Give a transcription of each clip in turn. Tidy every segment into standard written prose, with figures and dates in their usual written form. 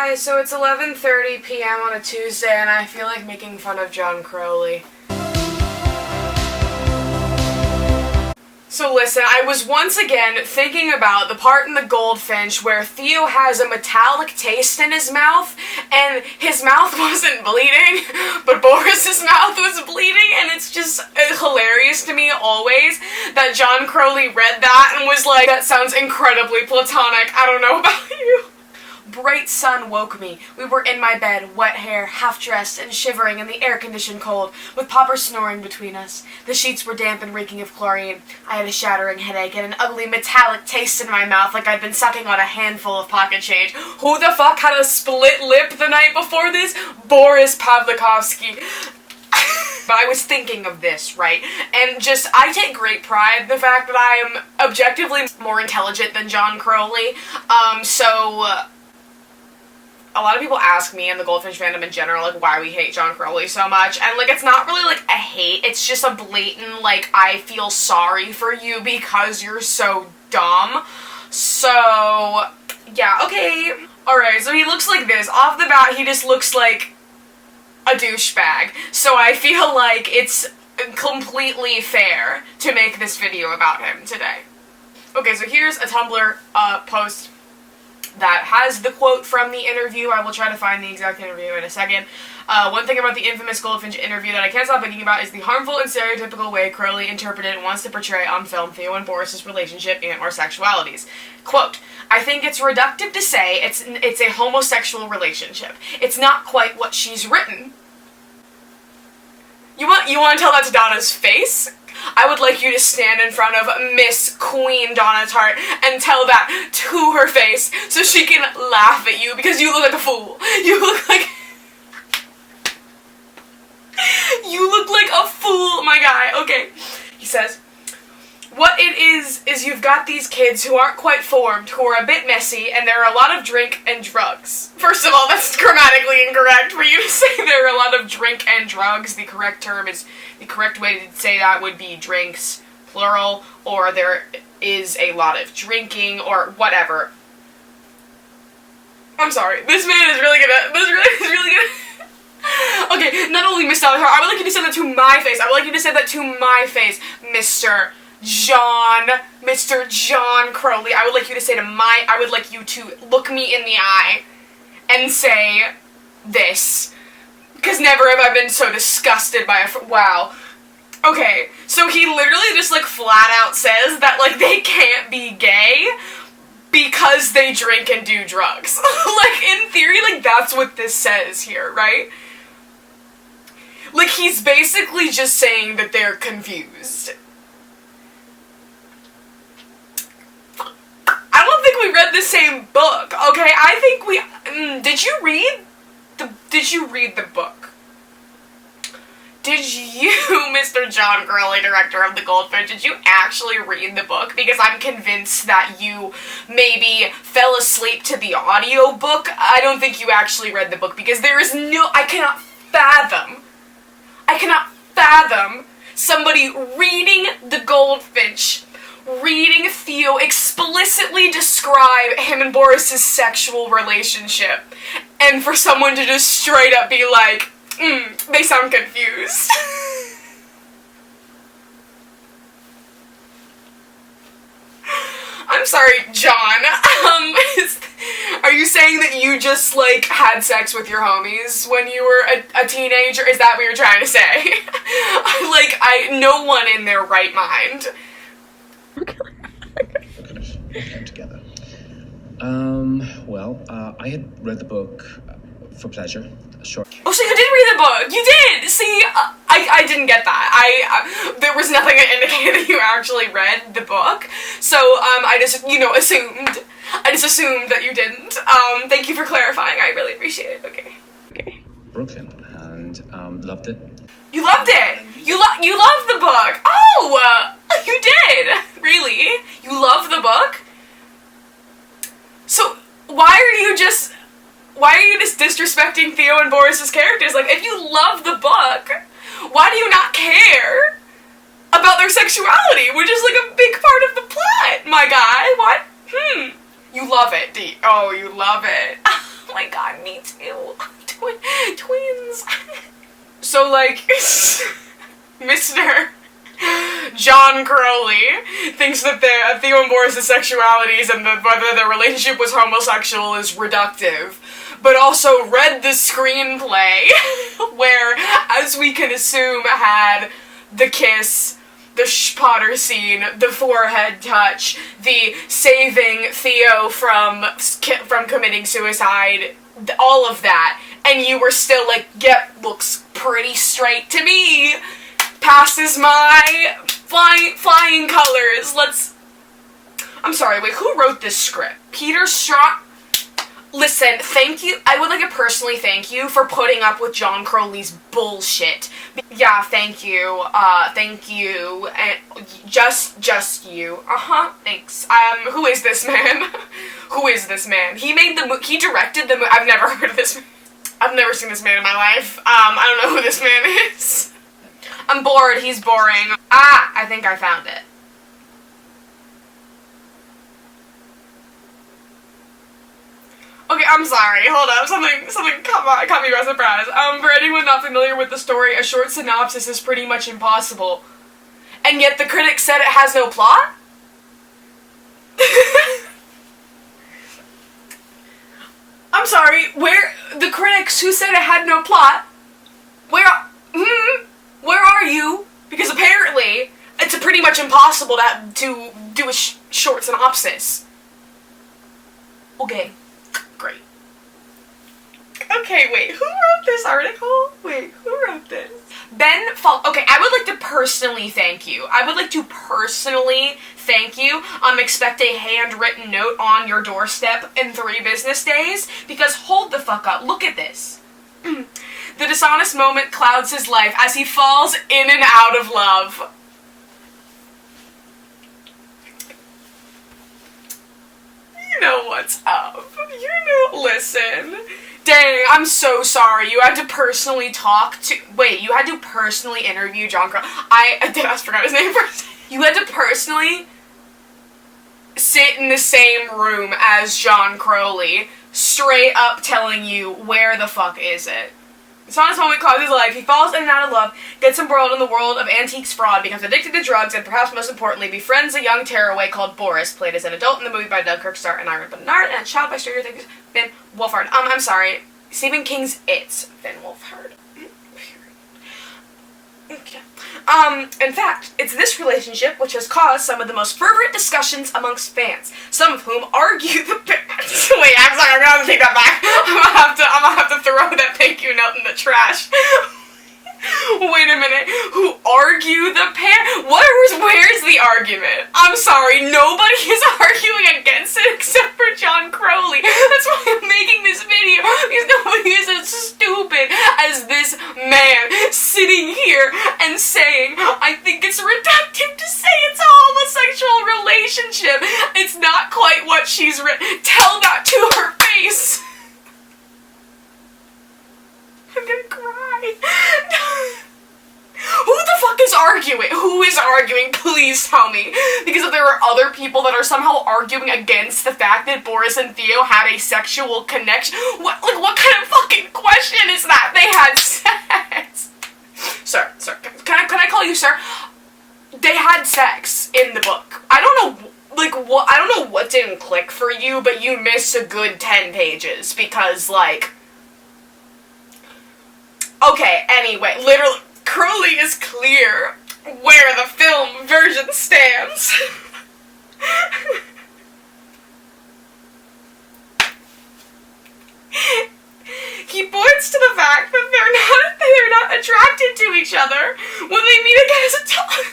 Hi, so it's 11:30 p.m. on a Tuesday and I feel like making fun of John Crowley. So listen, I was once again thinking about the part in The Goldfinch where Theo has a metallic taste in his mouth, and his mouth wasn't bleeding, but Boris's mouth was bleeding, and it's just hilarious to me always that John Crowley read that and was like, that sounds incredibly platonic, I don't know about you. Bright sun woke me. We were in my bed, wet hair, half-dressed and shivering in the air-conditioned cold, with Popper snoring between us. The sheets were damp and reeking of chlorine. I had a shattering headache and an ugly metallic taste in my mouth like I'd been sucking on a handful of pocket change. Who the fuck had a split lip the night before this? Boris Pavlikovsky. I was thinking of this, right? And just, I take great pride in the fact that I am objectively more intelligent than John Crowley. A lot of people ask me and the Goldfinch fandom in general, like, why we hate John Crowley so much, and, like, it's not really, like, a hate, it's just a blatant, like, I feel sorry for you because you're so dumb. So, yeah, okay. Alright, so he looks like this. Off the bat, he just looks like a douchebag. So I feel like it's completely fair to make this video about him today. Okay, so here's a Tumblr post that has the quote from the interview. I will try to find the exact interview in a second. One thing about the infamous Goldfinch interview that I can't stop thinking about is the harmful and stereotypical way Crowley interpreted and wants to portray on film Theo and Boris's relationship and/or sexualities. Quote, I think it's reductive to say it's a homosexual relationship. It's not quite what she's written. You want to tell that to Donna's face? I would like you to stand in front of Miss Queen Donna Tartt and tell that to her face so she can laugh at you because you look like a fool. You look like a fool, my guy. Okay. He says, what it is you've got these kids who aren't quite formed, who are a bit messy, and there are a lot of drink and drugs. First of all, that's grammatically incorrect for you to say there are a lot of drink and drugs. The correct way to say that would be drinks, plural, or there is a lot of drinking, or whatever. I'm sorry, this man is really gonna, Okay, not only Miss Dollar, I would like you to say that to my face. I would like you to say that to my face, Mr. John Crowley. I would like you to say I would like you to look me in the eye and say this. Because never have I been so disgusted by wow. Okay, so he literally just, like, flat out says that, like, they can't be gay because they drink and do drugs. Like, in theory, like, that's what this says here, right? Like, he's basically just saying that they're confused. I don't think we read the same book, okay? I think we... Did you read the book? Did you, Mr. John Crowley, director of The Goldfinch, did you actually read the book? Because I'm convinced that you maybe fell asleep to the audiobook. I don't think you actually read the book because there is no... I cannot fathom somebody reading The Goldfinch, reading Theo explicitly describe him and Boris's sexual relationship, and for someone to just straight up be like, they sound confused. I'm sorry, John. Are you saying that you just, like, had sex with your homies when you were a teenager? Is that what you're trying to say? No one in their right mind. Came together. I had read the book for pleasure. Sure. Oh, so you did read the book! You did! See, I didn't get that. There was nothing that indicated that you actually read the book. So, I just, assumed that you didn't. Thank you for clarifying. I really appreciate it. Okay. Brooklyn, and, loved it. You loved it! You loved the book! Oh! You did! Really? You love the book? So, why are you just disrespecting Theo and Boris's characters? Like, if you love the book, why do you not care about their sexuality, which is, like, a big part of the plot, my guy? What? You love it, oh, you love it. Oh my god, So, like, Mr. John Crowley thinks that Theo and Boris' sexualities and whether their relationship was homosexual is reductive, but also read the screenplay, where, as we can assume, had the kiss, the Potter scene, the forehead touch, the saving Theo from committing suicide, all of that, and you were still like, yep, looks pretty straight to me, passes my flying colors, I'm sorry, wait, who wrote this script? Peter Strong? Listen, thank you, I would like to personally thank you for putting up with John Crowley's bullshit. Yeah, thank you, and just you, thanks. Who is this man? Who is this man? He directed the movie, I've never heard of this man. I've never seen this man in my life. I don't know who this man is. I'm bored, he's boring. I think I found it. Okay, I'm sorry, hold up, something caught me by surprise. For anyone not familiar with the story, a short synopsis is pretty much impossible. And yet the critics said it has no plot? I'm sorry, where, the critics who said it had no plot, where are you? Because apparently, it's pretty much impossible to do a short synopsis. Okay. Great. Okay, wait, who wrote this article? Wait, who wrote this? Okay, I would like to personally thank you. Expect a handwritten note on your doorstep in 3 business days, because hold the fuck up, look at this. The dishonest moment clouds his life as he falls in and out of love. You know what's up. Listen. Dang, I'm so sorry. You had to personally interview John Crowley. I forgot his name for a second. You had to personally sit in the same room as John Crowley, straight up telling you, where the fuck is it? It's on his moment clouds his life. He falls in and out of love, gets embroiled in the world of antiques fraud, becomes addicted to drugs, and perhaps most importantly, befriends a young tearaway called Boris, played as an adult in the movie by Doug Kirkstar and Ira Bernard, and a child by Stranger Things, Finn Wolfhard. I'm sorry. Stephen King's It's Finn Wolfhard. Okay. In fact, it's this relationship which has caused some of the most fervent discussions amongst fans, some of whom argue the wait, I'm sorry, I'm gonna have to take that back. I'm gonna have to throw that thank you note in the trash. Wait a minute, who argue the where's the argument? I'm sorry, nobody is arguing against it except for John Crowley. That's why I'm making this video, because nobody is as stupid as this man sitting here and saying, I think it's reductive to say it's a homosexual relationship. It's not quite what she's written. Tell that to her face. I'm gonna cry. Who the fuck is arguing? Who is arguing? Please tell me. Because if there are other people that are somehow arguing against the fact that Boris and Theo had a sexual connection, what kind of fucking question is that? They had sex. Sir, can I call you sir? They had sex in the book. I don't know what didn't click for you, but you missed a good 10 pages because, okay, anyway, literally, Crowley is clear where the film version stands. He points to the fact that they're not attracted to each other when they meet again as adults.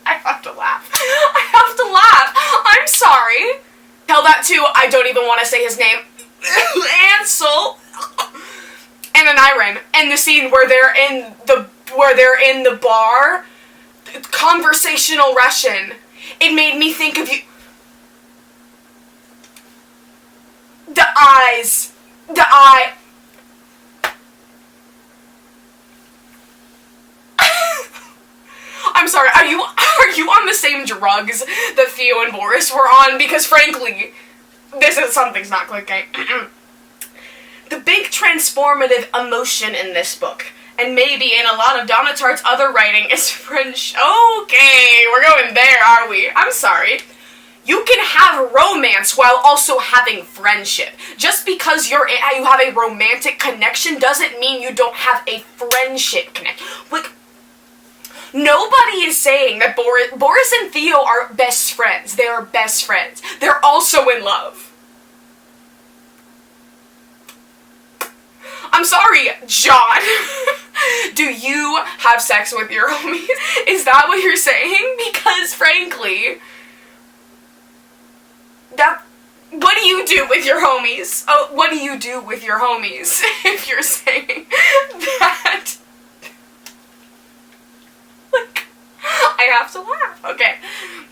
I have to laugh. I'm sorry. Tell that to, I don't even want to say his name, Ansel and Anirin, and the scene where they're in the bar, conversational Russian. It made me think of you. The eye. I'm sorry, are you on the same drugs that Theo and Boris were on? Because frankly, something's not clicking. The big transformative emotion in this book, and maybe in a lot of Donna Tartt's other writing, is friendship. Okay, we're going there, are we? I'm sorry. You can have romance while also having friendship. Just because you have a romantic connection doesn't mean you don't have a friendship connection. Like, nobody is saying that Boris and Theo are best friends. They are best friends. They're also in love. I'm sorry, John. Do you have sex with your homies? Is that what you're saying? Because frankly, what do you do with your homies? Oh, what do you do with your homies if you're saying that? Like, I have to laugh. Okay,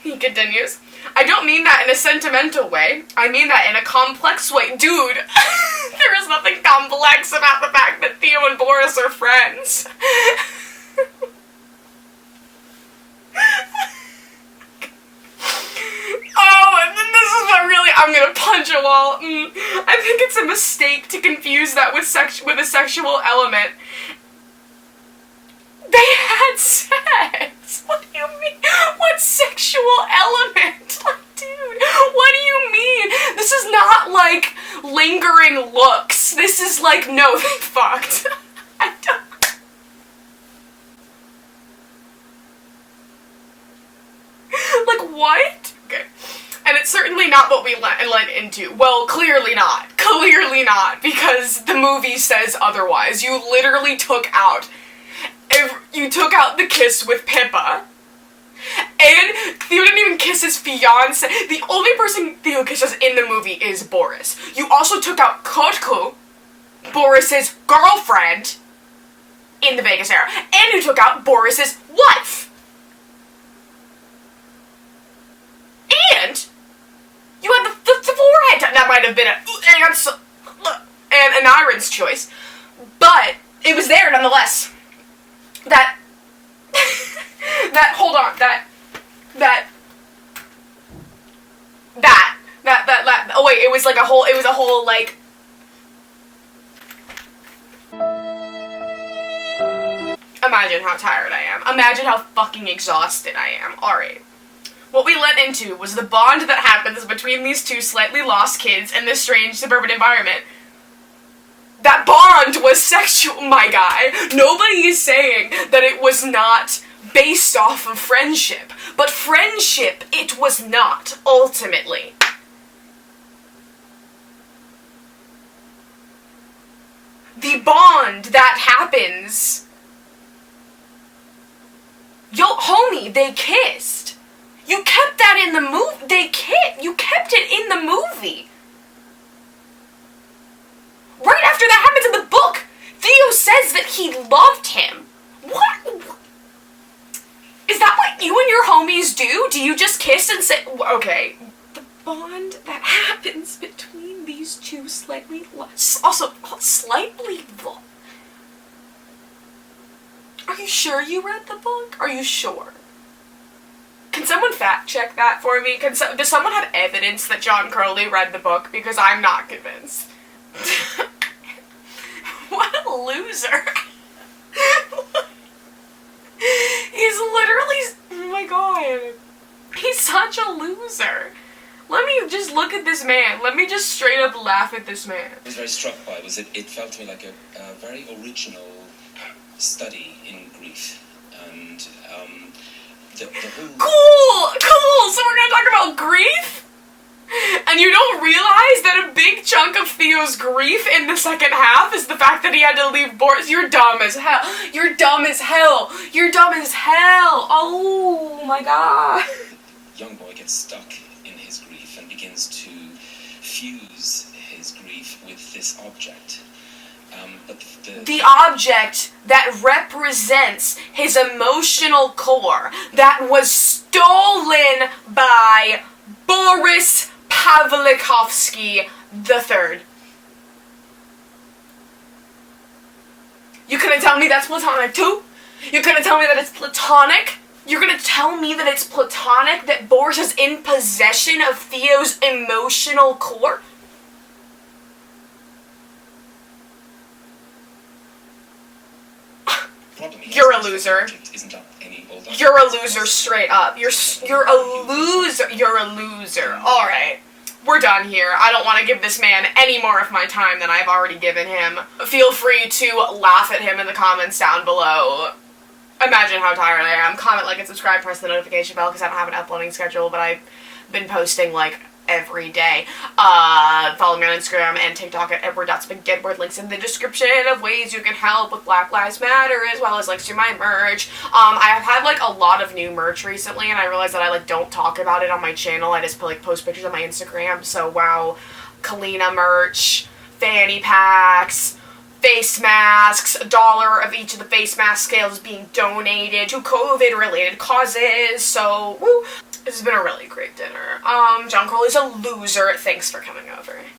he continues. I don't mean that in a sentimental way. I mean that in a complex way. Dude, there is nothing complex about the fact that Theo and Boris are friends. Oh, and then this is what really, I'm gonna punch a wall. I think it's a mistake to confuse that with a sexual element. They had sex! What do you mean? What sexual element? Like, dude, what do you mean? This is not like lingering looks. This is like, no, they fucked. I don't... Like, what? Okay. And it's certainly not what we led into. Well, clearly not. Clearly not, because the movie says otherwise. You literally took out the kiss with Pippa. And Theo didn't even kiss his fiance. The only person Theo kisses in the movie is Boris. You also took out Kotku, Boris's girlfriend, in the Vegas era. And you took out Boris's wife. And you had the forehead. That might have been an Iron's choice. But it was there nonetheless. Oh wait, it was a whole, like... Imagine how tired I am. Imagine how fucking exhausted I am. Alright. What we led into was the bond that happens between these two slightly lost kids in this strange suburban environment. That bond was sexual, my guy. Nobody is saying that it was not based off of friendship. But friendship, it was not, ultimately. The bond that happens... Yo, homie, they kissed. You kept that in the movie. You kept it in the movie. Right after that happens in the book, Theo says that he loved him. What? Is that what you and your homies do? Do you just kiss and say... Okay. The bond that happens between these two slightly... Also, slightly... Are you sure you read the book? Are you sure? Can someone fact check that for me? Does someone have evidence that John Crowley read the book? Because I'm not convinced. What a loser. He's literally... Oh my god. He's such a loser. Let me just look at this man. Let me just straight up laugh at this man. I was very struck by was it felt to me like a very original study in grief. And the whole... Cool! So we're gonna talk about grief? And you don't realize that a big chunk of Theo's grief in the second half is the fact that he had to leave Boris. You're dumb as hell. You're dumb as hell. You're dumb as hell. Oh my god. Young boy gets stuck in his grief and begins to fuse his grief with this object. But the object that represents his emotional core that was stolen by Boris Pavlikovsky III. You gonna tell me that's platonic too? You're gonna tell me that it's platonic? You're gonna tell me that it's platonic, that Boris is in possession of Theo's emotional core? a loser. Isn't up any older. You're a loser straight up. You're a loser. You're a loser. All right. We're done here. I don't want to give this man any more of my time than I've already given him. Feel free to laugh at him in the comments down below. Imagine how tired I am. Comment, like, and subscribe. Press the notification bell because I don't have an uploading schedule, but I've been posting, like, every day. Follow me on Instagram and TikTok at edward.spaghedward. Links in the description of ways you can help with Black Lives Matter, as well as links to my merch. I have had, like, a lot of new merch recently, and I realized that I, like, don't talk about it on my channel. I just, like, post pictures on my Instagram. So, wow. Alina merch, fanny packs, face masks, $1 of each of the face mask scales is being donated to COVID-related causes. So, woo. This has been a really great dinner. John Crowley's a loser. Thanks for coming over.